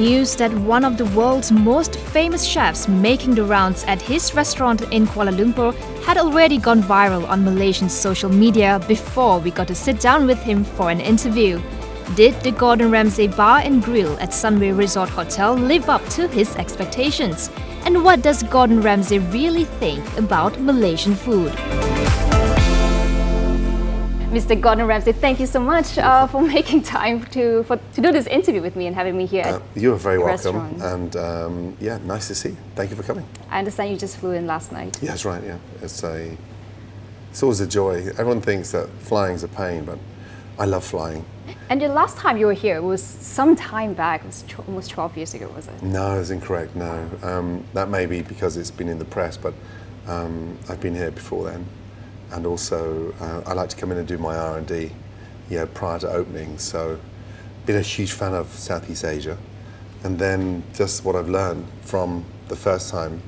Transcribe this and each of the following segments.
news that one of the world's most famous chefs making the rounds at his restaurant in Kuala Lumpur had already gone viral on Malaysian social media before we got to sit down with him for an interview. Did the Gordon Ramsay Bar and Grill at Sunway Resort Hotel live up to his expectations? And what does Gordon Ramsay really think about Malaysian food? Mr. Gordon Ramsay, thank you so much for making time to do this interview with me and having me here at You're very welcome, restaurant. and yeah, nice to see you. Thank you for coming. I understand you just flew in last night. Yeah, that's right. Yeah, it's always a joy. Everyone thinks that flying's a pain, but I love flying. And the last time you were here was some time back. It was almost 12 years ago, was it? No, it's incorrect. No, that may be because it's been in the press, but I've been here before then. And also, I like to come in and do my R&D, prior to opening. So, been a huge fan of Southeast Asia, and then just what I've learned from the first time,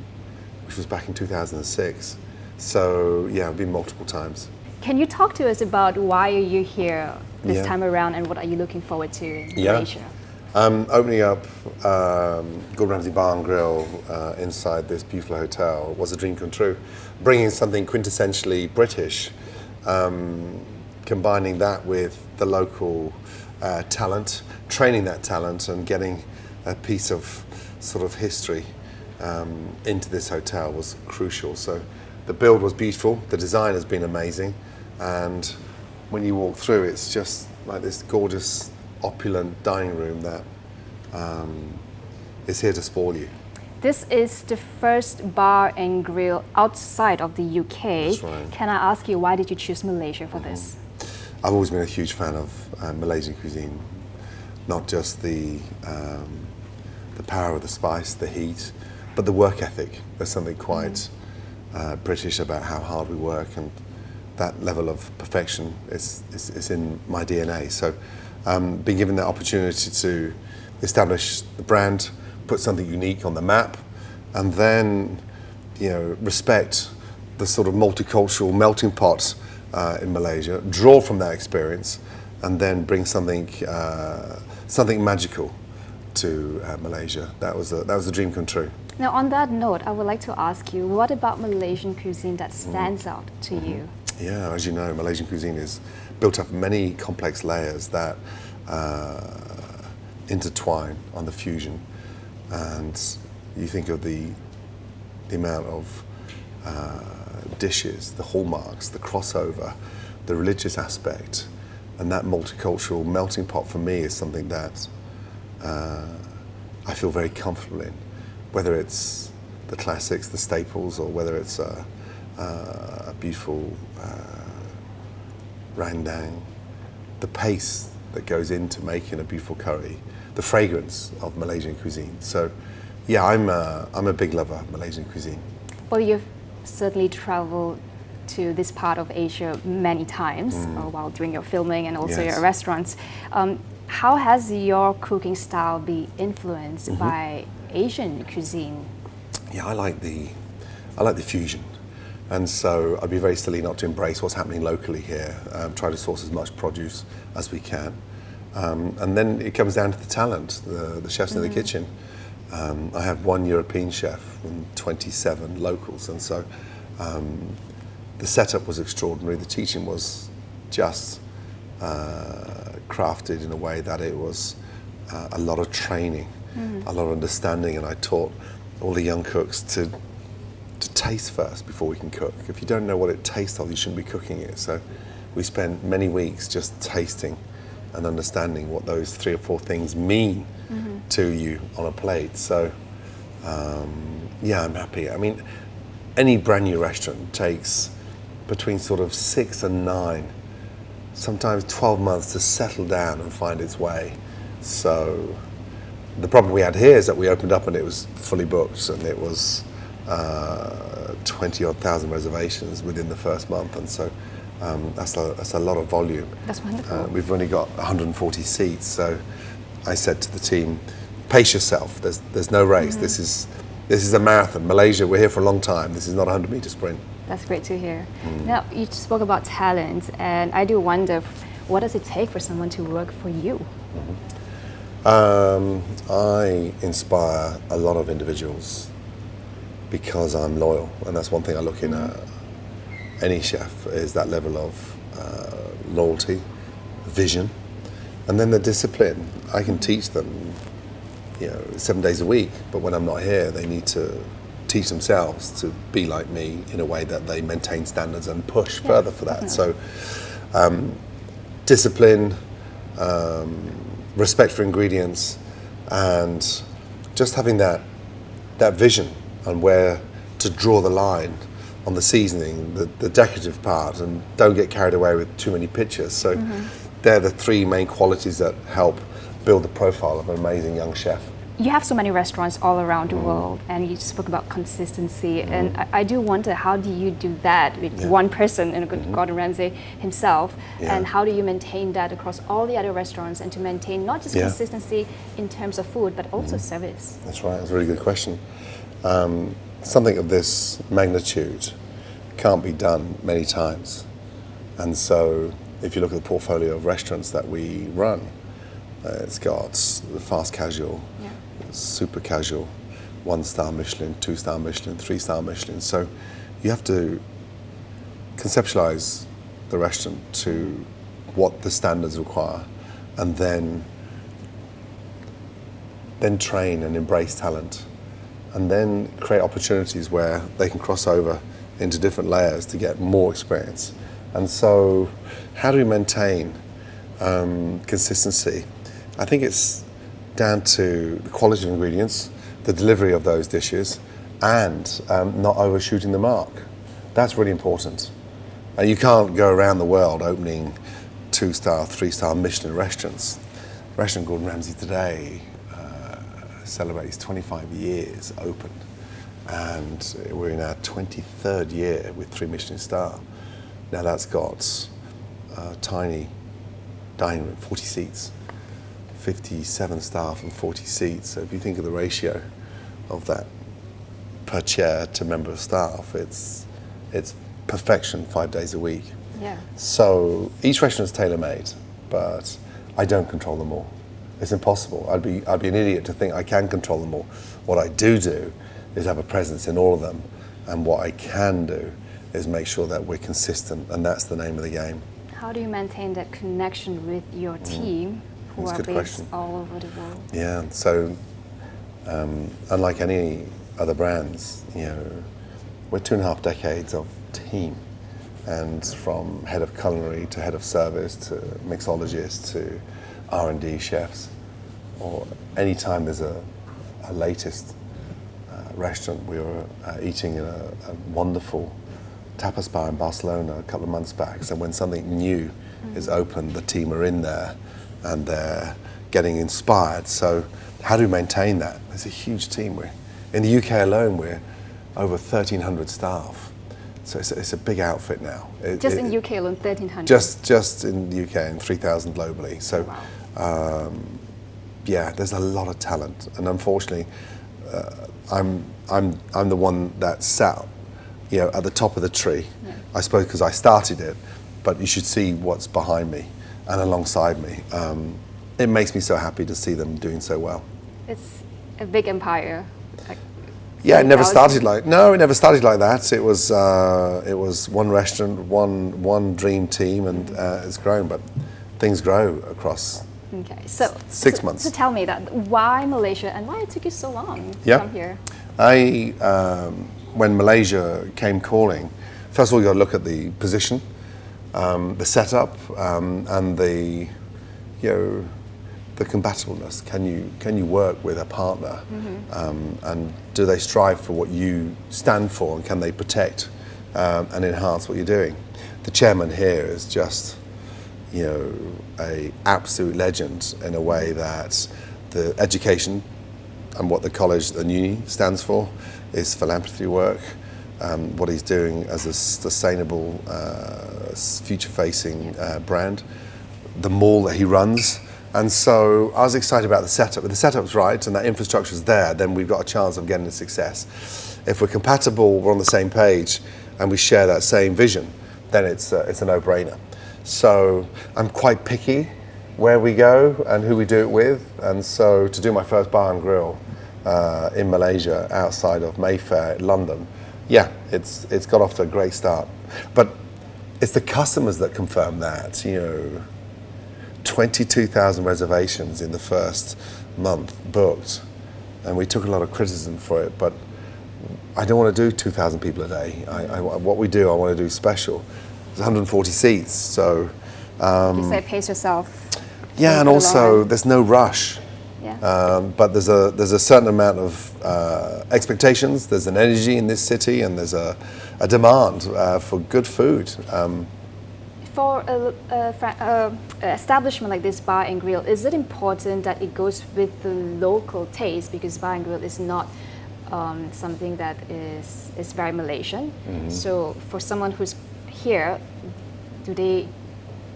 which was back in 2006. So, yeah, I've been multiple times. Can you talk to us about why are you here this time around, and what are you looking forward to in Malaysia? Opening up Gordon Ramsay Bar and Grill inside this beautiful hotel was a dream come true. Bringing something quintessentially British, combining that with the local talent, training that talent and getting a piece of sort of history into this hotel was crucial. So the build was beautiful, the design has been amazing, and when you walk through, it's just like this gorgeous opulent dining room that is here to spoil you. This is the first bar and grill outside of the UK. That's right. Can I ask you, why did you choose Malaysia for this? I've always been a huge fan of Malaysian cuisine, not just the power of the spice, the heat, but the work ethic. There's something quite British about how hard we work, and that level of perfection is in my DNA. So being given that opportunity to establish the brand, put something unique on the map, and then respect the sort of multicultural melting pot in Malaysia, draw from that experience, and then bring something magical to Malaysia. That was a dream come true. Now, on that note, I would like to ask you, what about Malaysian cuisine that stands out to you? Yeah, as you know, Malaysian cuisine is built up of many complex layers that intertwine on the fusion. And you think of the amount of dishes, the hallmarks, the crossover, the religious aspect, and that multicultural melting pot for me is something that I feel very comfortable in, whether it's the classics, the staples, or whether it's a beautiful rendang, the pace that goes into making a beautiful curry, the fragrance of Malaysian cuisine. So, yeah, I'm a big lover of Malaysian cuisine. Well, you've certainly traveled to this part of Asia many times while doing your filming and also your restaurants. How has your cooking style been influenced by Asian cuisine? Yeah, I like the fusion. And so I'd be very silly not to embrace what's happening locally here, try to source as much produce as we can. And then it comes down to the talent, the chefs in the kitchen. I have one European chef and 27 locals, and so the setup was extraordinary. The teaching was just crafted in a way that it was a lot of training, a lot of understanding, and I taught all the young cooks to taste first before we can cook. If you don't know what it tastes of, you shouldn't be cooking it. So we spent many weeks just tasting and understanding what those 3 or 4 things mean to you on a plate. So yeah, I'm happy. I mean, any brand new restaurant takes between sort of 6 and 9, sometimes 12 months to settle down and find its way. So the problem we had here is that we opened up and it was fully booked, and it was 20-odd thousand reservations within the first month, and so that's a lot of volume. That's wonderful. We've only got 140 seats, so I said to the team, pace yourself. There's no race. This is a marathon. Malaysia, we're here for a long time. This is not a 100-meter sprint. That's great to hear. Now, you spoke about talent, and I do wonder, what does it take for someone to work for you? I inspire a lot of individuals because I'm loyal, and that's one thing I look in any chef is that level of loyalty, vision, and then the discipline. I can teach them, 7 days a week, but when I'm not here, they need to teach themselves to be like me in a way that they maintain standards and push further for that. So, discipline, respect for ingredients, and just having that vision on where to draw the line on the seasoning, the decorative part, and don't get carried away with too many pictures. So they're the three main qualities that help build the profile of an amazing young chef. You have so many restaurants all around the world, and you spoke about consistency, and I do wonder, how do you do that with one person, Gordon Ramsay himself, and how do you maintain that across all the other restaurants, and to maintain not just consistency in terms of food, but also service? That's right, that's a really good question. Something of this magnitude can't be done many times, and so if you look at the portfolio of restaurants that we run, it's got the fast casual, super casual, 1-star Michelin, 2-star Michelin, 3-star Michelin. So you have to conceptualize the restaurant to what the standards require, and then train and embrace talent, and then create opportunities where they can cross over into different layers to get more experience. And so how do we maintain consistency? I think it's down to the quality of ingredients, the delivery of those dishes, and not overshooting the mark. That's really important. You can't go around the world opening 2-star, 3-star Michelin restaurants. Restaurant Gordon Ramsay today celebrates 25 years open, and we're in our 23rd year with 3 Michelin star. Now that's got a tiny dining room, 40 seats, 57 staff and 40 seats. So if you think of the ratio of that per chair to member of staff, it's perfection 5 days a week. Yeah. So each restaurant is tailor-made, but I don't control them all. It's impossible. I'd be an idiot to think I can control them all. What I do is have a presence in all of them, and what I can do is make sure that we're consistent, and that's the name of the game. How do you maintain that connection with your team, who are based all over the world? Yeah, so unlike any other brands, we're 2.5 decades of team, and from head of culinary to head of service to mixologist to R&D chefs, or any time there's a latest restaurant. We were eating in a wonderful tapas bar in Barcelona a couple of months back, so when something new is open, the team are in there and they're getting inspired. So how do we maintain that? There's a huge team. In the UK alone, we're over 1,300 staff. So it's a big outfit now. Just in UK alone, 1,300? Just in the UK, and 3,000 globally. So, there's a lot of talent. And unfortunately, I'm the one that sat, at the top of the tree. Yeah. I suppose because I started it, but you should see what's behind me and alongside me. It makes me so happy to see them doing so well. It's a big empire. Yeah, it never started like that. It was one restaurant, one dream team, and it's grown. But things grow across. Okay, so 6 months. So tell me that why Malaysia, and why it took you so long to come here? When Malaysia came calling, first of all you got to look at the position, the setup, and the compatibleness. Can you work with a partner, and do they strive for what you stand for, and can they protect and enhance what you're doing? The chairman here is just a absolute legend in a way that the education and what the college and uni stands for is philanthropy work. What he's doing as a sustainable, future-facing brand, the mall that he runs. And so I was excited about the setup. If the setup's right and that infrastructure's there, then we've got a chance of getting a success. If we're compatible, we're on the same page, and we share that same vision, then it's a no-brainer. So I'm quite picky where we go and who we do it with. And so to do my first bar and grill in Malaysia outside of Mayfair, London, yeah, it's got off to a great start. But it's the customers that confirm that, 22,000 reservations in the first month booked. And we took a lot of criticism for it, but I don't want to do 2,000 people a day. What we do, I want to do special. There's 140 seats, so... you say pace yourself. Yeah, and also there's no rush. Yeah. But there's a certain amount of expectations. There's an energy in this city, and there's a demand for good food. For an establishment like this bar and grill, is it important that it goes with the local taste? Because bar and grill is not something that is very Malaysian. Mm-hmm. So for someone who's here, do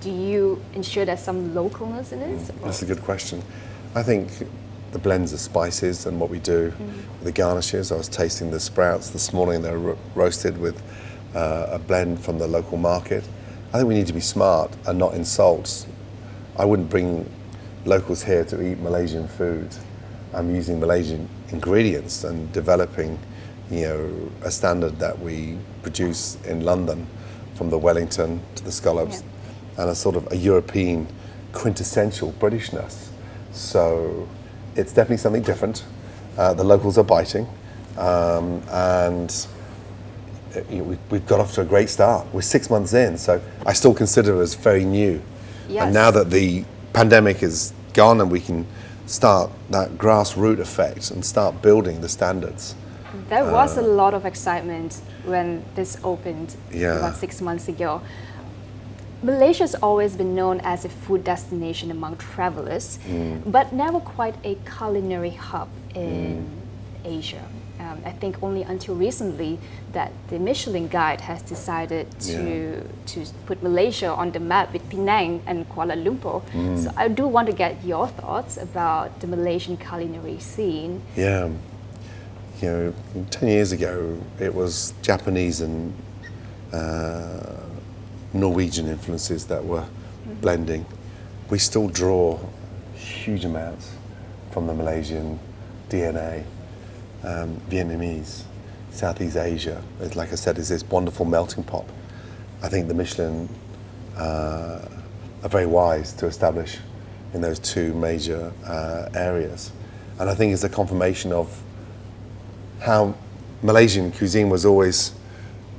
you ensure there's some localness in it? That's a good question. I think the blends of spices and what we do, the garnishes. I was tasting the sprouts this morning. They're roasted with a blend from the local market. I think we need to be smart and not insult. I wouldn't bring locals here to eat Malaysian food. I'm using Malaysian ingredients and developing, a standard that we produce in London, from the Wellington to the scallops, and a sort of a European quintessential Britishness. So it's definitely something different. The locals are biting, and we've got off to a great start. We're 6 months in, so I still consider us very new. Yes. And now that the pandemic is gone and we can start that grassroots effect and start building the standards. There was a lot of excitement when this opened about 6 months ago. Malaysia's always been known as a food destination among travelers, but never quite a culinary hub in Asia. I think only until recently that the Michelin Guide has decided to put Malaysia on the map with Penang and Kuala Lumpur. So I do want to get your thoughts about the Malaysian culinary scene. Yeah, 10 years ago it was Japanese and Norwegian influences that were blending. We still draw huge amounts from the Malaysian DNA. Vietnamese, Southeast Asia, like I said, is this wonderful melting pot. I think the Michelin are very wise to establish in those two major areas. And I think it's a confirmation of how Malaysian cuisine was always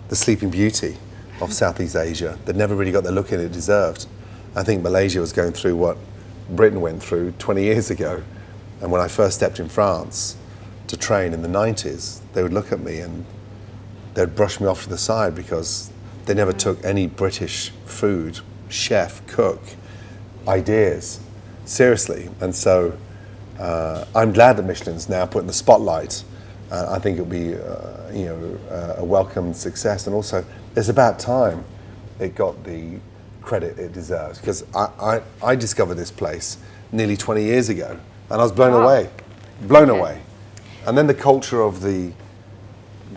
the sleeping beauty of Southeast Asia that never really got the look it deserved. I think Malaysia was going through what Britain went through 20 years ago. And when I first stepped in France to train in the 90s, they would look at me and they'd brush me off to the side because they never took any British food, chef, cook, ideas seriously. And so I'm glad that Michelin's now put in the spotlight. I think it'll be a welcome success. And also, it's about time it got the credit it deserves, because I discovered this place nearly 20 years ago and I was blown away. And then the culture of the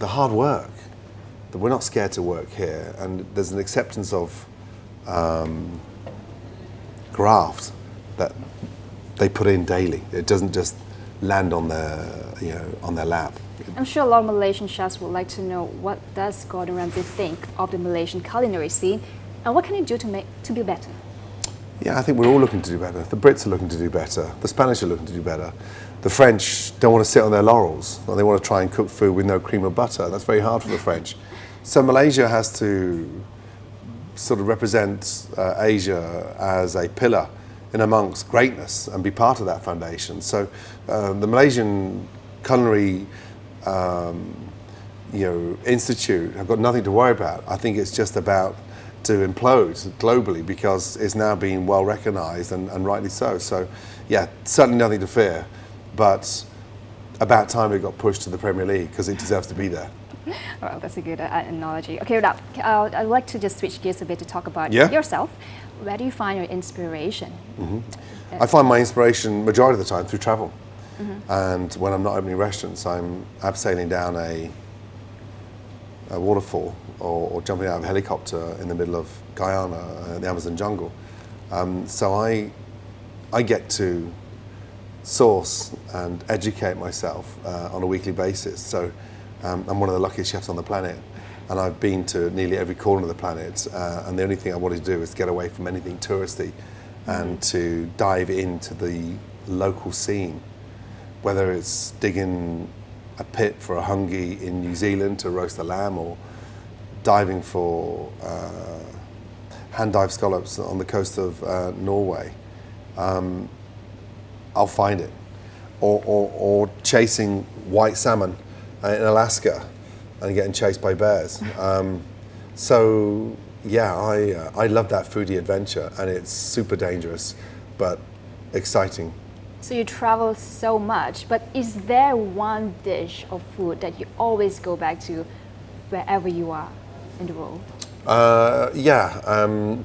hard work, that we're not scared to work here, and there's an acceptance of graft that they put in daily. It doesn't just land on their lap. I'm sure a lot of Malaysian chefs would like to know, what does Gordon Ramsay think of the Malaysian culinary scene, and what can you do to be better? Yeah, I think we're all looking to do better. The Brits are looking to do better. The Spanish are looking to do better. The French don't want to sit on their laurels. They want to try and cook food with no cream or butter. That's very hard for the French. So Malaysia has to sort of represent Asia as a pillar in amongst greatness and be part of that foundation. So the Malaysian Culinary Institute have got nothing to worry about. I think it's just about to implode globally, because it's now being well recognized and rightly so. So yeah, certainly nothing to fear, but about time it got pushed to the Premier League, because it deserves to be there. Well, that's a good analogy. Okay, now I'd like to just switch gears a bit to talk about yourself. Where do you find your inspiration? I find my inspiration majority of the time through travel. And when I'm not opening restaurants, I'm abseiling down a waterfall or jumping out of a helicopter in the middle of Guyana, the Amazon jungle. So I I get to source and educate myself on a weekly basis. So I'm one of the luckiest chefs on the planet, and I've been to nearly every corner of the planet, and the only thing I want to do is get away from anything touristy and to dive into the local scene, whether it's digging a pit for a hungy in New Zealand to roast a lamb, or diving for hand dive scallops on the coast of Norway. I'll find it, or chasing white salmon in Alaska and getting chased by bears. So yeah, I love that foodie adventure, and it's super dangerous, but exciting. So you travel so much, but is there one dish of food that you always go back to wherever you are in the world?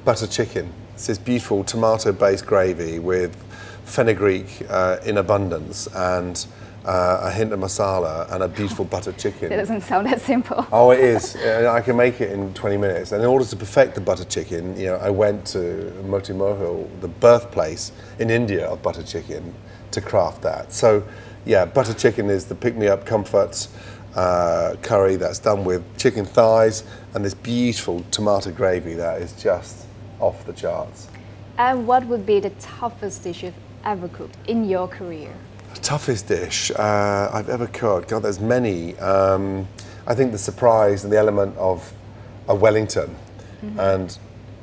Butter chicken. It's this beautiful tomato-based gravy with fenugreek in abundance, and a hint of masala, and a beautiful buttered chicken. It doesn't sound that simple. Oh, it is. I can make it in 20 minutes. And in order to perfect the butter chicken, I went to Moti Mohil, the birthplace in India of butter chicken, to craft that. So, yeah, butter chicken is the pick-me-up comfort curry that's done with chicken thighs and this beautiful tomato gravy that is just off the charts. And what would be the toughest dish you've ever cooked in your career? Toughest dish I've ever cooked? God, there's many. I think the surprise and the element of a Wellington, and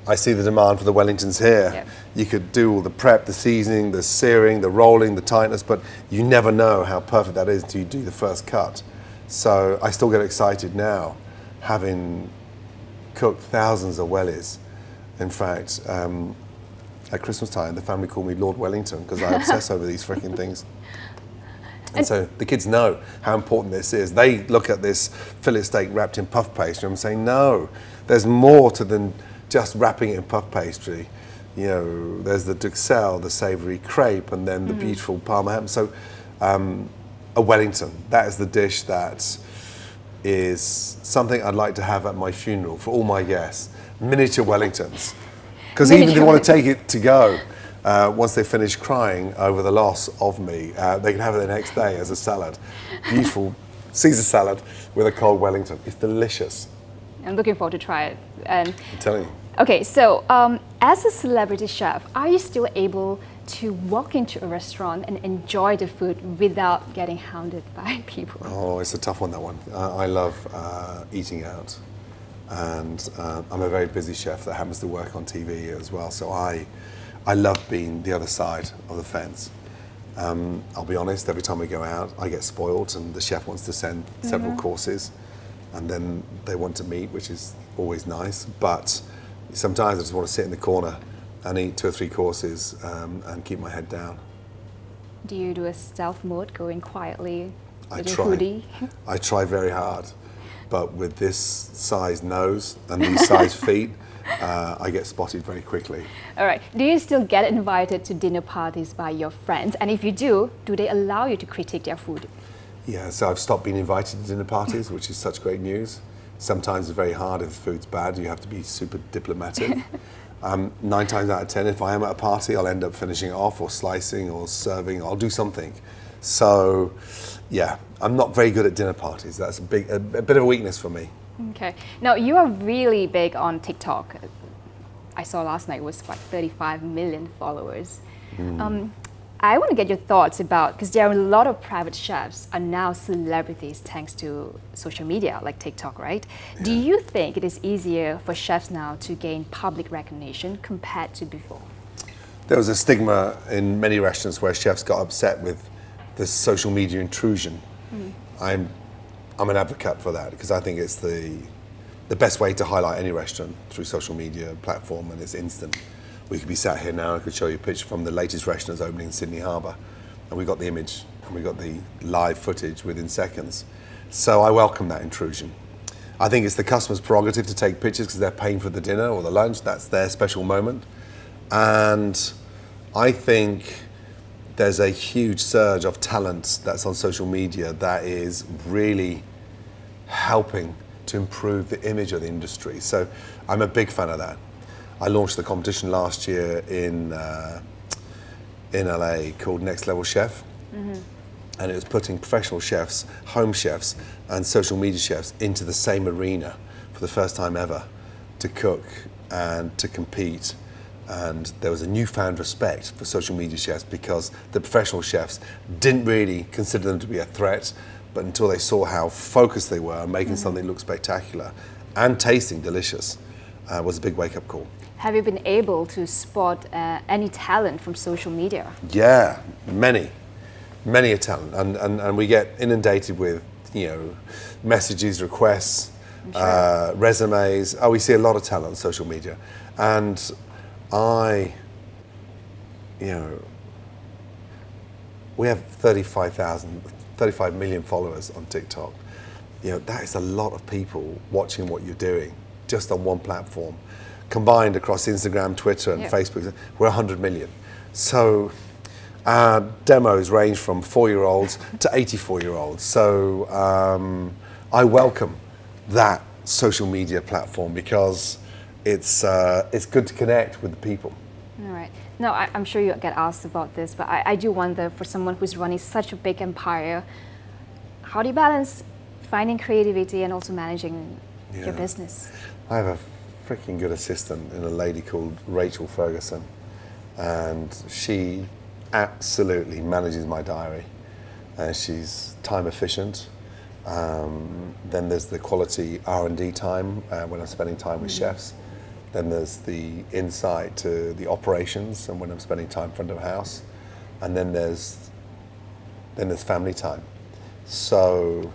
I see the demand for the Wellingtons here. Yep. You could do all the prep, the seasoning, the searing, the rolling, the tightness, but you never know how perfect that is until you do the first cut. So I still get excited now, having cooked thousands of wellies. In fact, at Christmas time, the family called me Lord Wellington because I obsess over these freaking things. And so the kids know how important this is. They look at this fillet steak wrapped in puff pastry and I'm saying, no, there's more to than just wrapping it in puff pastry. There's the duxelle, the savoury crepe, and then the beautiful Parma ham. So a Wellington, that is the dish that is something I'd like to have at my funeral for all my guests. Miniature Wellingtons. Because even if they want to take it to go, once they finish crying over the loss of me, they can have it the next day as a salad. Beautiful Caesar salad with a cold Wellington. It's delicious. I'm looking forward to try it. And I'm telling you. Okay, so as a celebrity chef, are you still able to walk into a restaurant and enjoy the food without getting hounded by people? Oh, it's a tough one, that one. I love eating out. And I'm a very busy chef that happens to work on TV as well. So I love being the other side of the fence. I'll be honest, every time we go out, I get spoiled and the chef wants to send several courses and then they want to meet, which is always nice. But sometimes I just want to sit in the corner and eat 2 or 3 courses and keep my head down. Do you do a stealth mode, going quietly with your try. hoodie? I try very hard. But with this size nose and these size feet, I get spotted very quickly. All right. Do you still get invited to dinner parties by your friends? And if you do they allow you to critique their food? Yeah, so I've stopped being invited to dinner parties, which is such great news. Sometimes it's very hard if the food's bad. You have to be super diplomatic. 9 times out of 10, if I am at a party, I'll end up finishing it off or slicing or serving. I'll do something. So, yeah, I'm not very good at dinner parties. That's a bit of a weakness for me. Okay. Now, you are really big on TikTok. I saw last night was like 35 million followers. I want to get your thoughts about, because there are a lot of private chefs are now celebrities thanks to social media like TikTok, right? Yeah. Do you think it is easier for chefs now to gain public recognition compared to before? There was a stigma in many restaurants where chefs got upset with the social media intrusion. I'm an advocate for that because I think it's the best way to highlight any restaurant through social media platform, and it's instant. We could be sat here now, I could show you a picture from the latest restaurant that's opening in Sydney Harbour, and we got the image and we got the live footage within seconds. So I welcome that intrusion. I think it's the customer's prerogative to take pictures because they're paying for the dinner or the lunch. That's their special moment. And I think there's a huge surge of talent that's on social media that is really helping to improve the image of the industry. So I'm a big fan of that. I launched the competition last year in in LA called Next Level Chef. And it was putting professional chefs, home chefs, and social media chefs into the same arena for the first time ever to cook and to compete. And there was a newfound respect for social media chefs because the professional chefs didn't really consider them to be a threat, but until they saw how focused they were on making something look spectacular and tasting delicious, was a big wake-up call. Have you been able to spot any talent from social media? Yeah, many a talent, and we get inundated with, you know, messages, requests, resumes. Oh, we see a lot of talent on social media, and we have 35 million followers on TikTok. You know, that is a lot of people watching what you're doing just on one platform. Combined across Instagram, Twitter, and Facebook, we're 100 million. So our demos range from 4-year-olds to 84-year-olds. So I welcome that social media platform because it's good to connect with the people. All right. No, I'm sure you get asked about this, but I do wonder, for someone who's running such a big empire, how do you balance finding creativity and also managing your business? I have a freaking good assistant in a lady called Rachel Ferguson, and she absolutely manages my diary. She's time efficient. Then there's the quality R&D time when I'm spending time with chefs. Then there's the insight to the operations and when I'm spending time in front of a house. And then there's family time. So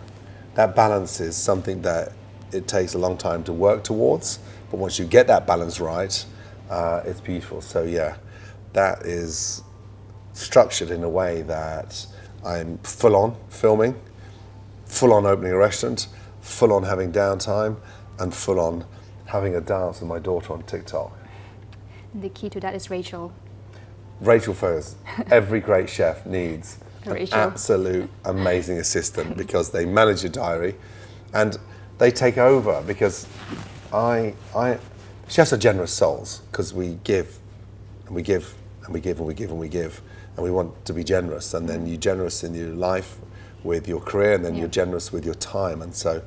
that balance is something that it takes a long time to work towards, but once you get that balance right, it's beautiful. So yeah, that is structured in a way that I'm full on filming, full on opening a restaurant, full on having downtime, and full on having a dance with my daughter on TikTok. The key to that is Rachel. Rachel Ferguson. Every great chef needs Rachel. An absolute amazing assistant because they manage your diary and they take over because chefs are generous souls because we give and we give and we give and we give and we give and we want to be generous, and then you're generous in your life with your career, and then you're generous with your time. And so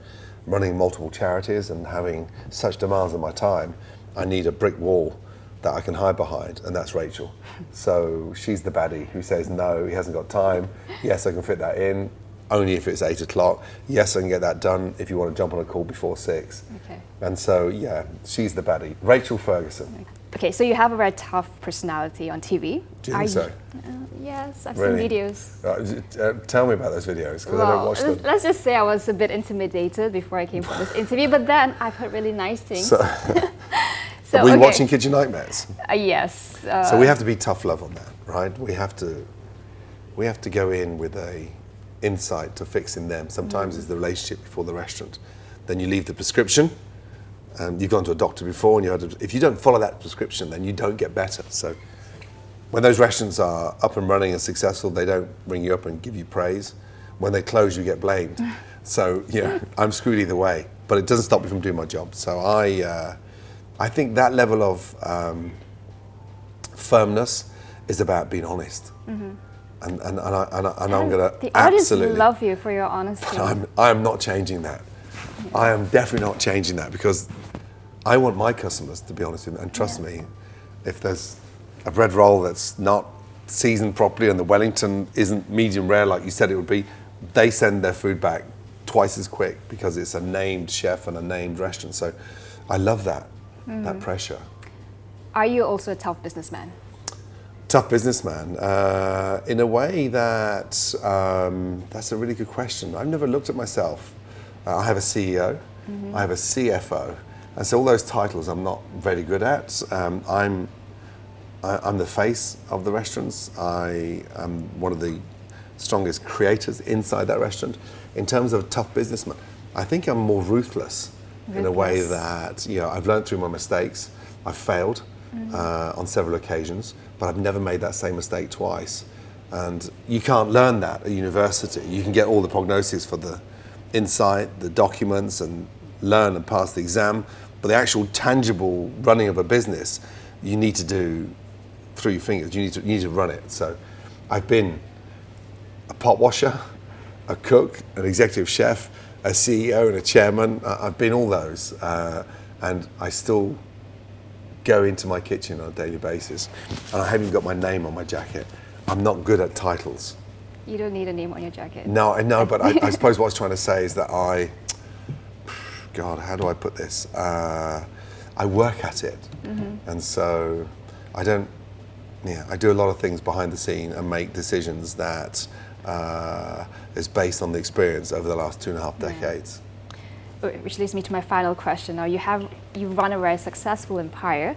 running multiple charities and having such demands on my time, I need a brick wall that I can hide behind, and that's Rachel. So she's the baddie who says, no, he hasn't got time. Yes, I can fit that in, only if it's 8 o'clock. Yes, I can get that done if you want to jump on a call before 6. Okay. And so, yeah, she's the baddie. Rachel Ferguson. Okay, so you have a very tough personality on TV. Do you think so? Yes, I've Really? seen videos. Tell me about those videos, because I don't watch them. Let's just say I was a bit intimidated before I came for this interview, but then I've heard really nice things. So, were you watching Kitchen Nightmares? Yes. So we have to be tough love on that, right? We have to go in with a insight to fixing them. Sometimes it's the relationship before the restaurant. Then you leave the prescription. You've gone to a doctor before, and if you don't follow that prescription, then you don't get better. So when those restaurants are up and running and successful, they don't ring you up and give you praise. When they close, you get blamed. So I'm screwed either way, but it doesn't stop me from doing my job. So I think that level of firmness is about being honest. And I'm going to absolutely... The audience love you for your honesty. I am not changing that. I am definitely not changing that because I want my customers to be honest with me. And trust me, if there's a bread roll that's not seasoned properly and the Wellington isn't medium rare like you said it would be, they send their food back twice as quick because it's a named chef and a named restaurant. So I love that, that pressure. Are you also a tough businessman? Tough businessman, in a way that, that's a really good question. I've never looked at myself. I have a CEO, I have a CFO, and so all those titles I'm not very good at. I'm the face of the restaurants. I am one of the strongest creators inside that restaurant. In terms of a tough businessman, I think I'm more ruthless in a way that I've learned through my mistakes. I've failed on several occasions, but I've never made that same mistake twice. And you can't learn that at university. You can get all the prognosis for the insight, the documents, and learn and pass the exam, but the actual tangible running of a business, you need to do through your fingers. You need to run it. So I've been a pot washer, a cook, an executive chef, a CEO and a chairman. I've been all those, and I still go into my kitchen on a daily basis, and I haven't got my name on my jacket. I'm not good at titles. You don't need a name on your jacket. No, I know, but I suppose what I was trying to say is that God, how do I put this? I work at it, and so I don't. Yeah, I do a lot of things behind the scene and make decisions that is based on the experience over the last 2.5 decades. Which leads me to my final question. Now, you run a very successful empire.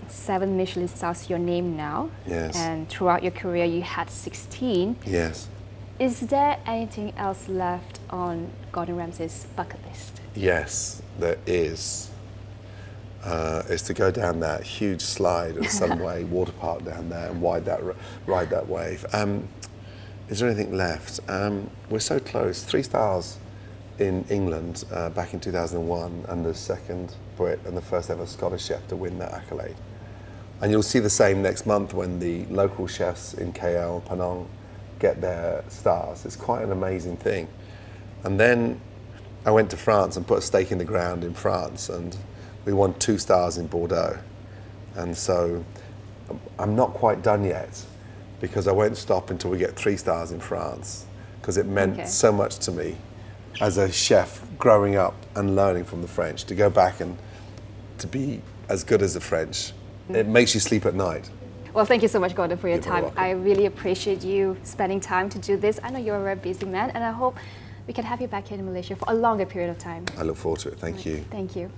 7 Michelin stars to your name now. Yes. And throughout your career, you had 16. Yes. Is there anything else left on Gordon Ramsay's bucket list? Yes, there is. Is to go down that huge slide at Sunway water park down there and ride that wave. Is there anything left? We're so close. 3 stars in England back in 2001, and the second Brit and the first ever Scottish chef to win that accolade. And you'll see the same next month when the local chefs in KL and Penang get their stars. It's quite an amazing thing. And then I went to France and put a stake in the ground in France, and we won 2 stars in Bordeaux. And so I'm not quite done yet, because I won't stop until we get 3 stars in France, because it meant so much to me as a chef growing up and learning from the French, to go back and to be as good as the French. It makes you sleep at night. Well, thank you so much, Gordon, for your You're very time. welcome. I really appreciate you spending time to do this. I know you're a very busy man, and I hope we can have you back here in Malaysia for a longer period of time. I look forward to it. Thank you. Thank you.